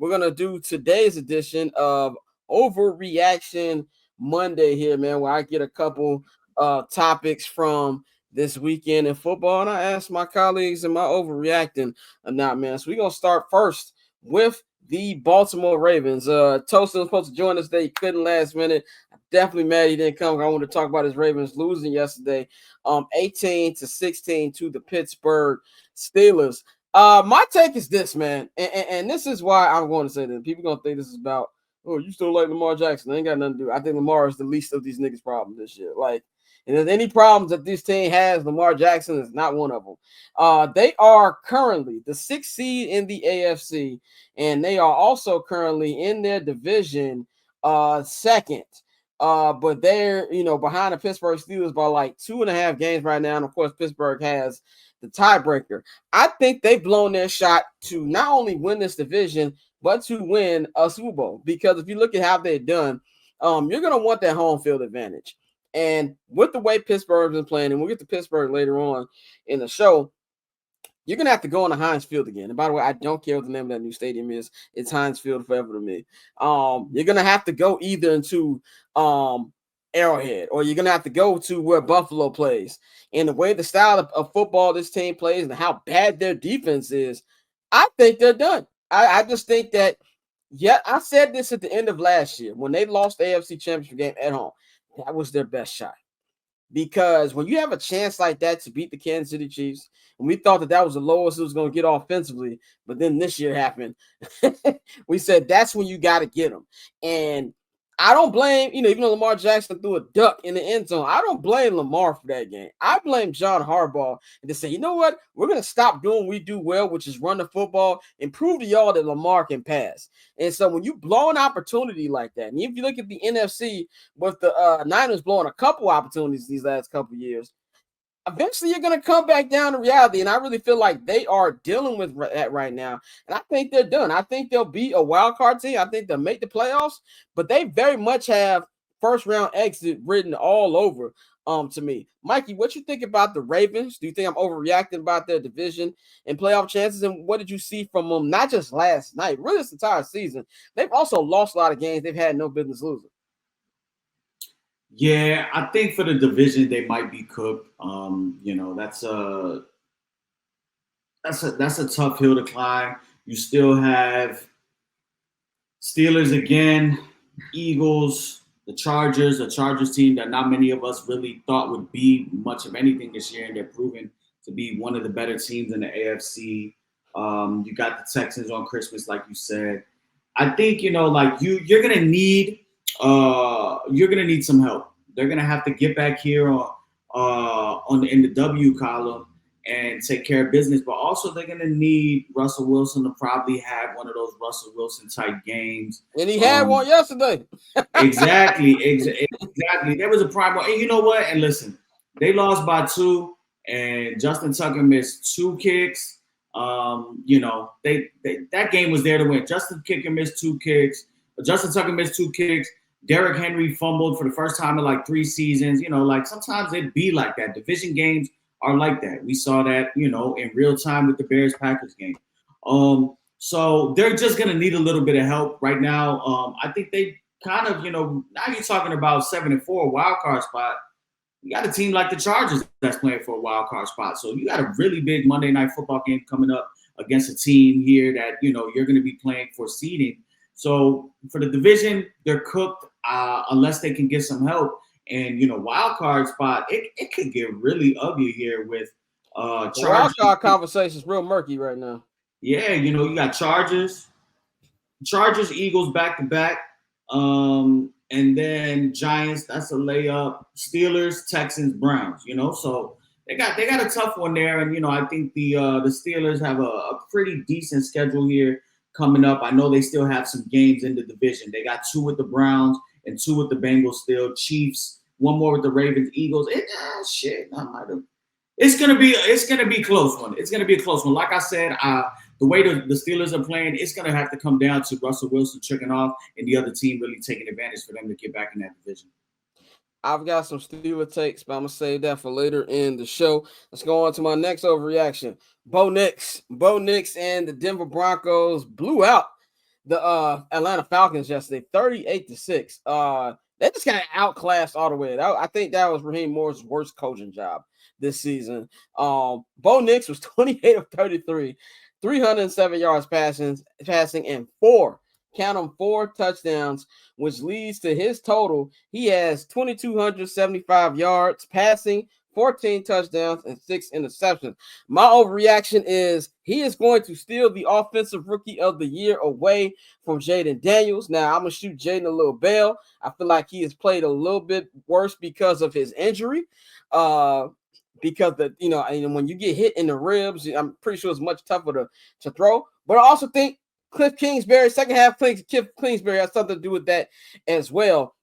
we're going to do today's edition of Overreaction Monday here, man, where I get a couple topics from this weekend in football, and I ask my colleagues, am I overreacting or not, man? So we're going to start first with the Baltimore Ravens. Toastin was supposed to join us today. He couldn't last minute. Definitely mad he didn't come. I wanted to talk about his Ravens losing yesterday, 18-16 to the Pittsburgh Steelers. My take is this, man, and this is why I'm going to say this. People going to think this is about, oh, you still like Lamar Jackson. They ain't got nothing to do. I think Lamar is the least of these niggas' problems this year. Like, and if there's any problems that this team has, Lamar Jackson is not one of them. They are currently the 6th seed in the AFC, and they are also currently in their division second. But they're, behind the Pittsburgh Steelers by like 2.5 games right now. And of course, Pittsburgh has the tiebreaker. I think they've blown their shot to not only win this division, but to win a Super Bowl. Because if you look at how they've done, you're going to want that home field advantage. And with the way Pittsburgh's been playing, and we'll get to Pittsburgh later on in the show, you're going to have to go on the Heinz Field again. And by the way, I don't care what the name of that new stadium is. It's Heinz Field forever to me. You're going to have to go either into Arrowhead, or you're going to have to go to where Buffalo plays. And the way the style of football this team plays and how bad their defense is, I think they're done. I just think that, I said this at the end of last year when they lost the AFC Championship game at home. That was their best shot. Because when you have a chance like that to beat the Kansas City Chiefs, and we thought that was the lowest it was going to get offensively, but then this year happened, we said that's when you got to get them. And I don't blame, even though Lamar Jackson threw a duck in the end zone, I don't blame Lamar for that game. I blame John Harbaugh and to say, you know what? We're going to stop doing what we do well, which is run the football and prove to y'all that Lamar can pass. And so when you blow an opportunity like that, and if you look at the NFC with the Niners blowing a couple opportunities these last couple years, eventually you're going to come back down to reality. And I really feel like they are dealing with that right now. And I think they're done. I think they'll be a wild card team. I think they'll make the playoffs, but they very much have first round exit written all over to me. Mikey, what you think about the Ravens? Do you think I'm overreacting about their division and playoff chances? And what did you see from them, not just last night, really this entire season? They've also lost a lot of games they've had no business losing. Yeah, I think for the division they might be cooked. That's a tough hill to climb. You still have Steelers again, Eagles, the Chargers team that not many of us really thought would be much of anything this year, and they're proven to be one of the better teams in the AFC. You got the Texans on Christmas, like you said. I think you're gonna need some help. They're gonna have to get back here in the W column and take care of business, but also they're gonna need Russell Wilson to probably have one of those Russell Wilson type games. And he had one yesterday. Exactly. There was a prime. And you know what? And listen, they lost by 2, and Justin Tucker missed 2 kicks. That game was there to win. Justin Tucker missed 2 kicks. Derrick Henry fumbled for the first time in like 3 seasons. Sometimes it be like that. Division games are like that. We saw that, in real time with the Bears-Packers game. So they're just going to need a little bit of help right now. I think they kind of, now you're talking about 7-4 wild card spot. You got a team like the Chargers that's playing for a wild card spot. So you got a really big Monday Night Football game coming up against a team here that, you're going to be playing for seeding. So for the division, they're cooked unless they can get some help. And, wild card spot, it could get really ugly here with Chargers. Wild card conversation is real murky right now. Yeah, you got Chargers, Eagles back-to-back, and then Giants, that's a layup. Steelers, Texans, Browns, so they got a tough one there. And, I think the Steelers have a pretty decent schedule here coming up. I know they still have some games in the division. They got 2 with the Browns and 2 with the Bengals still. Chiefs, 1 more with the Ravens, Eagles. It's gonna be a close one. It's gonna be a close one. Like I said, the way the Steelers are playing, it's gonna have to come down to Russell Wilson tricking off and the other team really taking advantage for them to get back in that division. I've got some Steeler takes, but I'm gonna save that for later in the show. Let's go on to my next overreaction. Bo Nix and the Denver Broncos blew out the Atlanta Falcons yesterday, 38-6. They just kind of outclassed all the way. I think that was Raheem Moore's worst coaching job this season. Bo Nix was 28 of 33, 307 yards passing, and count them, 4 touchdowns, which leads to his total. He has 2,275 yards passing, 14 touchdowns, and 6 interceptions. My overreaction is he is going to steal the offensive rookie of the year away from Jaden Daniels. Now, I'm going to shoot Jaden a little bail. I feel like he has played a little bit worse because of his injury. Because when you get hit in the ribs, I'm pretty sure it's much tougher to throw. But I also think Cliff Kingsbury, second half Cliff Kingsbury has something to do with that as well.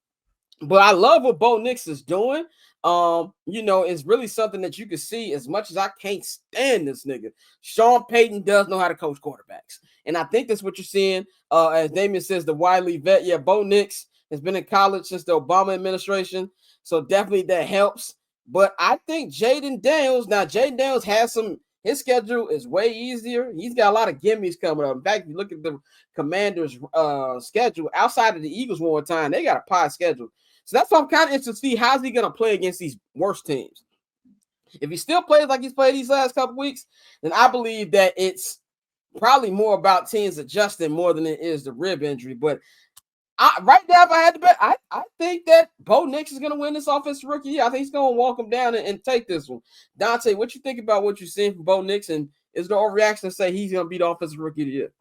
But I love what Bo Nix is doing. It's really something that you can see. As much as I can't stand this nigga, Sean Payton does know how to coach quarterbacks. And I think that's what you're seeing. As Damien says, the Wiley vet. Yeah, Bo Nix has been in college since the Obama administration. So definitely that helps. But I think Jaden Daniels has his schedule is way easier. He's got a lot of gimmies coming up. In fact, if you look at the Commanders' schedule, outside of the Eagles one more time, they got a pie schedule. So that's why I'm kind of interested to see how's he going to play against these worst teams. If he still plays like he's played these last couple weeks, then I believe that it's probably more about teams adjusting more than it is the rib injury. But right now, if I had to bet, I think that Bo Nix is going to win this offensive rookie. I think he's going to walk him down and take this one. Dante, what you think about what you're seeing from Bo Nix, and is there overreaction to say he's going to be the offensive rookie of the year?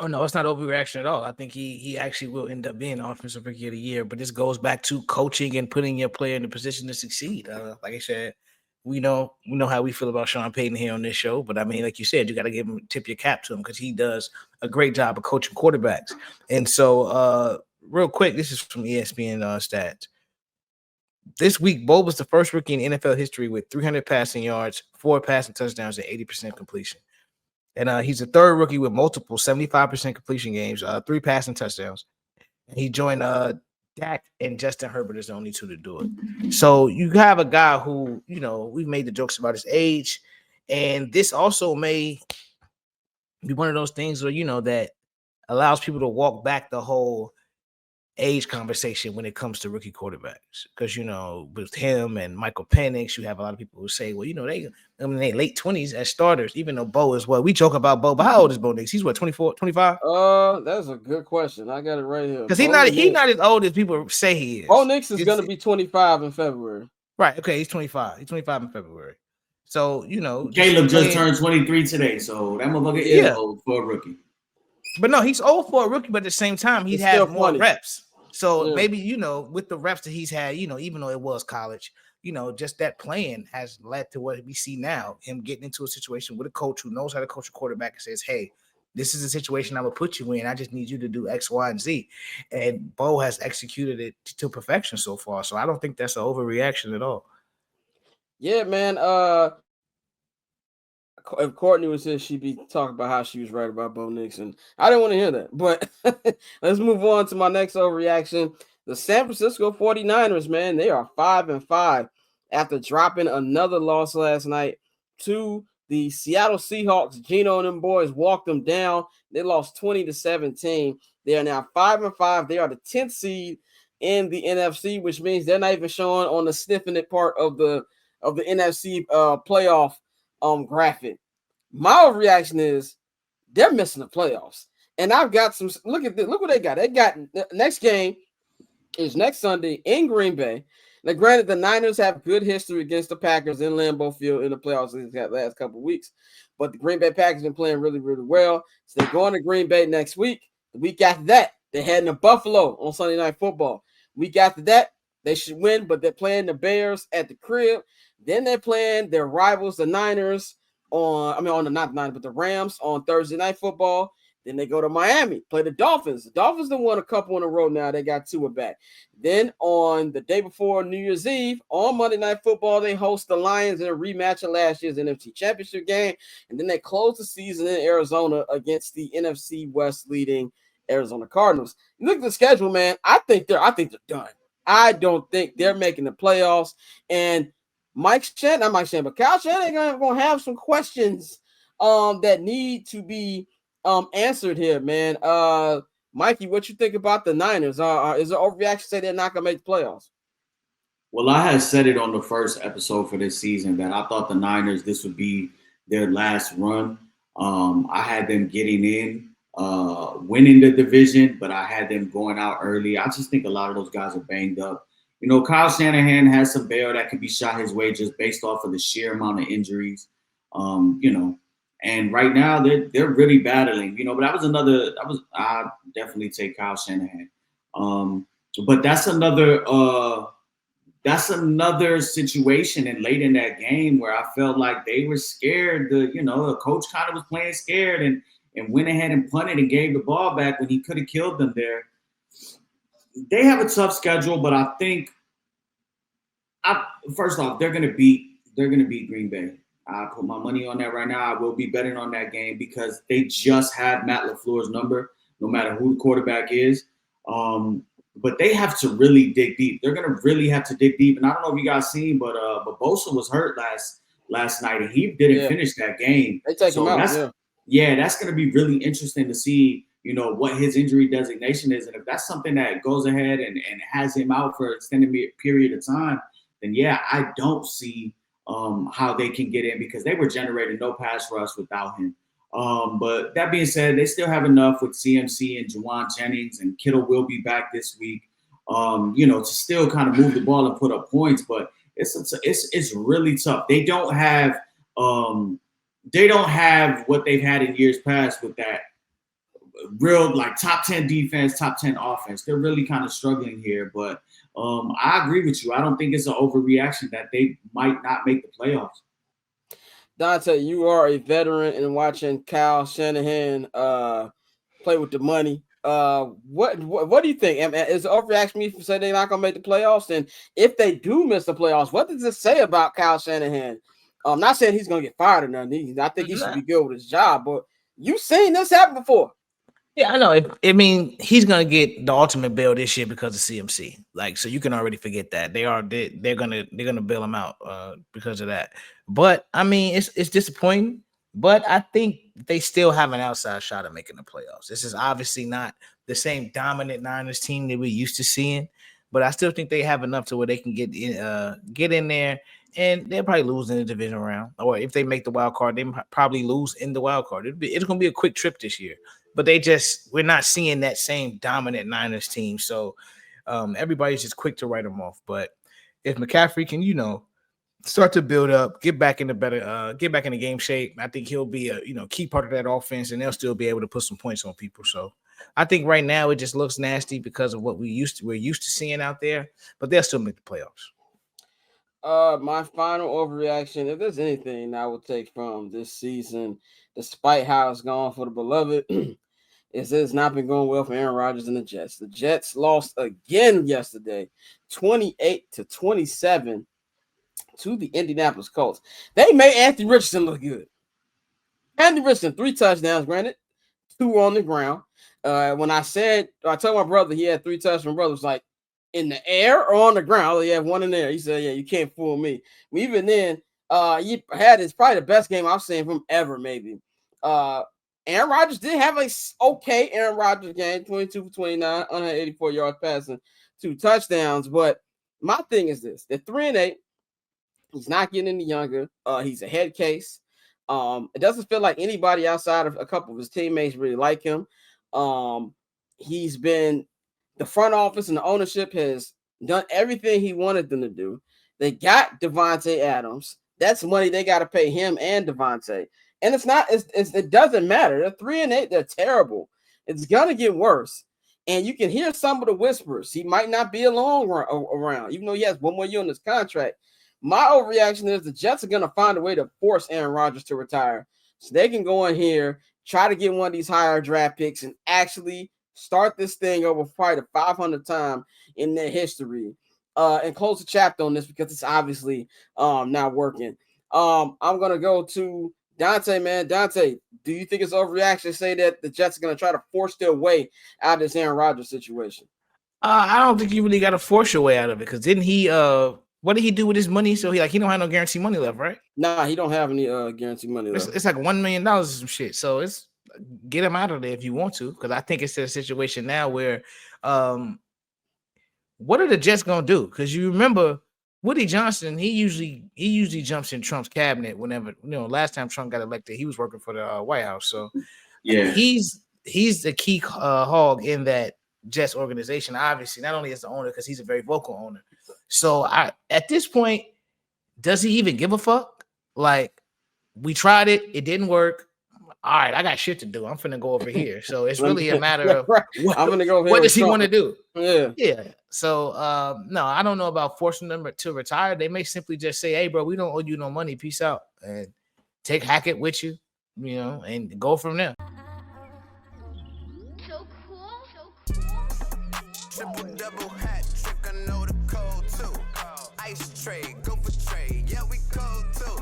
Oh, no, it's not overreaction at all. I think he actually will end up being offensive rookie of the year, but this goes back to coaching and putting your player in a position to succeed. Like I said, we know how we feel about Sean Payton here on this show, but I mean, like you said, you got to tip your cap to him because he does a great job of coaching quarterbacks. And so, real quick, this is from ESPN stats. This week, Bo was the first rookie in NFL history with 300 passing yards, 4 passing touchdowns, and 80% completion. And he's the third rookie with multiple 75% completion games, 3 passing touchdowns. And he joined Dak and Justin Herbert as the only 2 to do it. So you have a guy who, we've made the jokes about his age. And this also may be one of those things where, that allows people to walk back the whole age conversation when it comes to rookie quarterbacks. Because, with him and Michael Penix, you have a lot of people who say, well, they late 20s as starters, even though Bo is we joke about Bo, but how old is Bo Nix? He's 24, 25? That's a good question. I got it right here. Because he's not as old as people say he is. Bo Nix is going to be 25 in February. Right. Okay. He's 25. He's 25 in February. So, Caleb just turned 23 today. So that motherfucker is old for a rookie. But no, he's old for a rookie, but at the same time, he has more reps. So maybe, with the reps that he's had, even though it was college, just that playing has led to what we see now, him getting into a situation with a coach who knows how to coach a quarterback and says, hey, this is a situation I'm going to put you in. I just need you to do X, Y, and Z. And Bo has executed it to perfection so far. So I don't think that's an overreaction at all. Yeah, man. If Courtney was here, she'd be talking about how she was right about Bo Nix, and I didn't want to hear that. But let's move on to my next overreaction. The San Francisco 49ers, man, they are 5-5 after dropping another loss last night to the Seattle Seahawks. Geno and them boys walked them down. They lost 20-17. They are now 5-5. They are the 10th seed in the NFC, which means they're not even showing on the sniffing it part of the NFC playoff graphic. My reaction is they're missing the playoffs. And I've got some look at this. Look what they got. They got next game is next Sunday in Green Bay. Now, granted, the Niners have good history against the Packers in Lambeau Field in the playoffs these last couple of weeks. But the Green Bay Packers have been playing really, really well. So they're going to Green Bay next week. The week after that, they're heading to Buffalo on Sunday Night Football. Week after that, they should win, but they're playing the Bears at the crib. Then they're playing their rivals, the Niners, not the Niners, but the Rams on Thursday Night Football. Then they go to Miami, play the Dolphins. The Dolphins have won a couple in a row now. They got 2 back. Then on the day before New Year's Eve, on Monday Night Football, they host the Lions in a rematch of last year's NFC Championship game. And then they close the season in Arizona against the NFC West leading Arizona Cardinals. You look at the schedule, man. I think they're done. I don't think they're making the playoffs. And Kyle Shanahan going to have some questions that need to be answered here, man. Mikey, what you think about the Niners? Is it overreaction to say they're not gonna make the playoffs? Well, I had said it on the first episode for this season that I thought the Niners, this would be their last run. I had them getting in, winning the division, but I had them going out early. I just think a lot of those guys are banged up. You know, Kyle Shanahan has some bail that can be shot his way just based off of the sheer amount of injuries. You know, and right now they're really battling. You know, but I definitely take Kyle Shanahan. But that's another situation and late in that game where I felt like they were scared. The coach kind of was playing scared and went ahead and punted and gave the ball back when he could have killed them there. They have a tough schedule, but I think first off, they're gonna beat Green Bay. I put my money on that right now. I will be betting on that game because they just have Matt LaFleur's number, no matter who the quarterback is. But they have to really dig deep. They're gonna really have to dig deep. And I don't know if you guys seen, but Bosa was hurt last night, and he didn't finish that game. They take him out. That's gonna be really interesting to see, you know, what his injury designation is, and if that's something that goes ahead and has him out for an extended period of time, then I don't see how they can get in because they were generating no pass rush without him. But that being said, they still have enough with CMC and Juwan Jennings, and Kittle will be back this week, to still kind of move the ball and put up points. But it's really tough. They don't have what they've had in years past with that real like top 10 defense, top 10 offense. They're really kind of struggling here. But I agree with you. I don't think it's an overreaction that they might not make the playoffs. Dante, you are a veteran in watching Kyle Shanahan play with the money. What do you think? Is it overreaction me to say they're not going to make the playoffs? And if they do miss the playoffs, what does it say about Kyle Shanahan? I'm not saying he's going to get fired or nothing. I think he should be good with his job. But you've seen this happen before. Yeah, I know. He's gonna get the ultimate bail this year because of CMC. Like, so you can already forget that they're gonna bail him out because of that. But I mean, it's disappointing. But I think they still have an outside shot at making the playoffs. This is obviously not the same dominant Niners team that we're used to seeing, but I still think they have enough to where they can get in there, and they'll probably lose in the division round. Or if they make the wild card, they probably lose in the wild card. It's gonna be a quick trip this year. But we're not seeing that same dominant Niners team. So everybody's just quick to write them off. But if McCaffrey can, start to build up, get back in the game shape, I think he'll be a key part of that offense, and they'll still be able to put some points on people. So I think right now it just looks nasty because of what we're used to seeing out there, but they'll still make the playoffs. My final overreaction, if there's anything I would take from this season, despite how it's gone for the beloved, is it's not been going well for Aaron Rodgers and the Jets. The Jets lost again yesterday, 28-27 to the Indianapolis Colts. They made Anthony Richardson look good. Anthony Richardson, 3 touchdowns, granted, 2 on the ground. When I told my brother he had 3 touchdowns, my brother was like, in the air or on the ground? He had 1 in there. He said, yeah, you can't fool me. Even then, he had it's probably the best game I've seen from ever, maybe. Aaron Rodgers did have a okay Aaron Rodgers game, 22 for 29, 184 yards passing, 2 touchdowns. But my thing is this: they're 3-8. He's not getting any younger. He's a head case. It doesn't feel like anybody outside of a couple of his teammates really like him. He's been the front office and the ownership has done everything he wanted them to do. They got Devontae Adams. That's money they got to pay him and Devontae. And it doesn't matter. They're 3-8. They're terrible. It's going to get worse. And you can hear some of the whispers. He might not be a long run around, even though he has 1 more year on his contract. My overreaction is the Jets are going to find a way to force Aaron Rodgers to retire so they can go in here, try to get one of these higher draft picks and actually start this thing over probably the 500th time in their history and close the chapter on this because it's obviously not working. I'm going to go to Dante, man. Dante, do you think it's overreaction to say that the Jets are going to try to force their way out of this Aaron Rodgers situation? I don't think you really got to force your way out of it because didn't he what did he do with his money? So he don't have no guaranteed money left, right? Nah, he don't have any guaranteed money left. It's like $1 million or some shit. So get him out of there if you want to, because I think it's a situation now where, what are the Jets gonna do? Because you remember Woody Johnson, he usually jumps in Trump's cabinet whenever, last time Trump got elected, he was working for the White House, so Yeah, he's the key hog in that Jets organization. Obviously, not only as the owner, because he's a very vocal owner. So at this point, does he even give a fuck? Like, we tried it, it didn't work. All right, I got shit to do. I'm finna go over here. So it's really a matter of I'm gonna go. What does he want to do? Yeah. So no, I don't know about forcing them to retire. They may simply just say, "Hey, bro, we don't owe you no money. Peace out," and take Hackett with you, and go from there. So cool. Triple double hat trick, I know the code too. Ice trade, go for trade, yeah we cold too.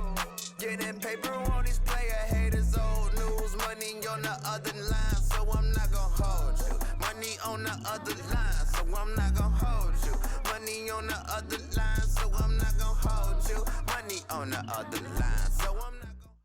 Getting paper on these player haters, old news. Money on the other line, so I'm not gonna hold you. Money on the other line, so I'm not gonna hold you. Money on the other line, so I'm not gonna hold you. Money on the other line, so I'm not